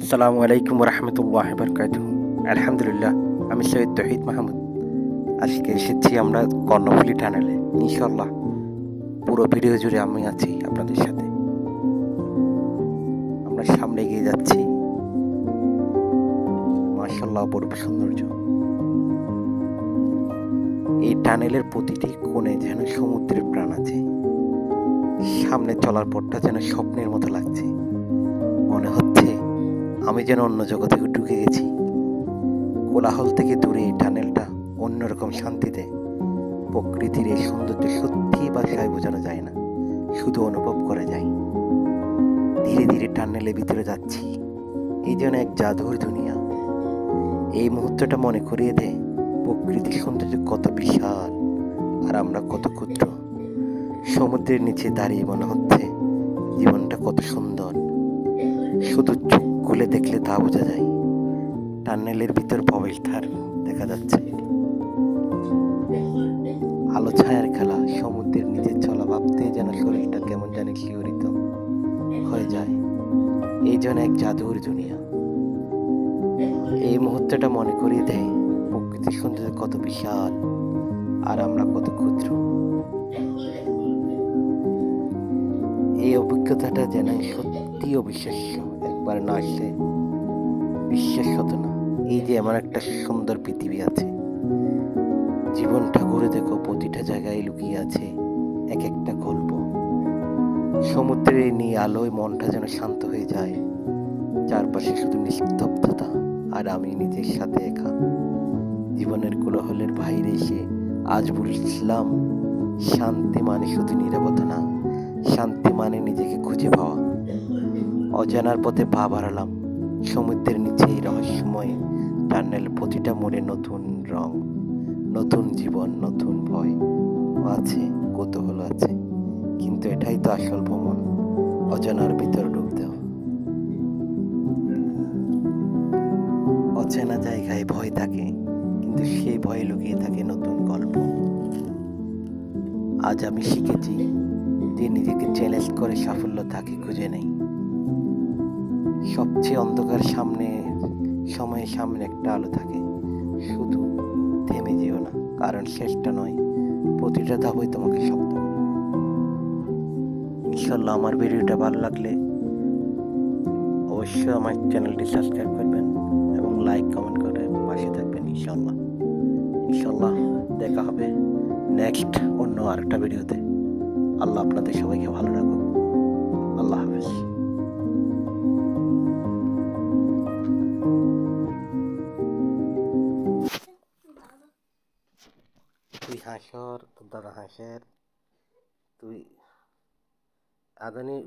আসসালামু আলাইকুম রহমতুল্লাহ বরকাতুহু। আলহামদুলিল্লাহ, আমি সৈয়দ তৌহিদ মাহমুদ। আজকে এসেছি আমরা কর্ণফুলী টানেলে। ইনশাল্লাহ পুরো ভিডিও জুড়ে আমি আছি আপনাদের সাথে। আমরা সামনে এগিয়ে যাচ্ছি। মাশাআল্লাহ, অপরূপ সৌন্দর্য। এই টানেলের প্রতিটি কোণে যেন সমুদ্রের প্রাণ আছে। সামনে চলার পথটা যেন স্বপ্নের মতো লাগছে। মনে হচ্ছে আমি যেন অন্য জগতে ঢুকে গেছি। কোলাহল থেকে দূরে এই টানেলটা অন্যরকম শান্তি দেয়। প্রকৃতির এই সৌন্দর্য সত্যি ভাষায় বোঝানো যায় না, শুধু অনুভব করা যায়। ধীরে ধীরে টানেলের ভিতরে যাচ্ছি। এই যেন এক জাদুর দুনিয়া। এই মুহূর্তটা মনে করিয়ে দেয় প্রকৃতির সৌন্দর্য কত বিশাল আর আমরা কত ক্ষুদ্র। সমুদ্রের নিচে দাঁড়িয়ে মনে হচ্ছে জীবনটা কত সুন্দর, শুধু চোখ খুলে দেখলে তা বোঝা যায়। টানেলের ভিতর প্রবেশদ্বার দেখা যাচ্ছে। আলো ছায়ার খেলা, সমুদ্রের নিচে চলা ভাবতে যেন শরীরটা কেমন জানি শিহরিত হয়ে যায়। এই যেন এক জাদুর দুনিয়া। এই মুহূর্তটা মনে করিয়ে দেয় প্রকৃতির সৌন্দর্য কত বিশাল আর আমরা কত ক্ষুদ্র। এই অভিজ্ঞতাটা যেন সত্যি অবিশ্বাস্য। একবার না আসলে বিশ্বাস হতো না এই যে এমন একটা সুন্দর পৃথিবী আছে। জীবনটা ঘুরে দেখো, প্রতিটা জায়গায় লুকিয়ে আছে এক একটা গল্প। সমুদ্রের নিয়ে আলোয় মনটা যেন শান্ত হয়ে যায়। চারপাশে শুধু নিস্তব্ধতা আর আমি নিজের সাথে একা। জীবনের কোলাহলের বাইরে এসে আজ বুঝলাম শান্তি মানে শুধু নীরবতা না, শান্তি মানে নিজেকে খুঁজে পাওয়া। অজানার পথে পা বাড়ালাম। সমুদ্রের নিচে এই রহস্যময় টানেল, প্রতিটা মোড়ে নতুন রং, নতুন জীবন, নতুন ভয় আছে, কৌতূহল আছে। কিন্তু এটাই তো আসল ভ্রমণ, অজানার ভিতর ডুব দেওয়া। অচেনা জায়গায় ভয় থাকে, কিন্তু সেই ভয়ে লুকিয়ে থাকে নতুন গল্প। আজ আমি শিখেছি যে নিজেকে চ্যালেঞ্জ করে সাফল্য তাকে খুঁজে নেই। সবচেয়ে অন্ধকার সময়ের সামনে একটা আলো থাকে। শুধু থেমে যেও না, কারণ শেষটা নয়, প্রতিটা ধাপই তোমাকে শক্ত করে। ইনশাল্লাহ আমার ভিডিওটা ভালো লাগলে অবশ্যই আমার চ্যানেলটি সাবস্ক্রাইব করবেন এবং লাইক কমেন্ট করে পাশে থাকবেন। ইনশাল্লাহ ইনশাল্লাহ দেখা হবে নেক্সট অন্য আরেকটা ভিডিওতে। আল্লাহ আপনাদের সবাইকে ভালো রাখুক। আল্লাহ হাফেজ। তুই হাসর, তোর দাদা হাসের, তুই আদানি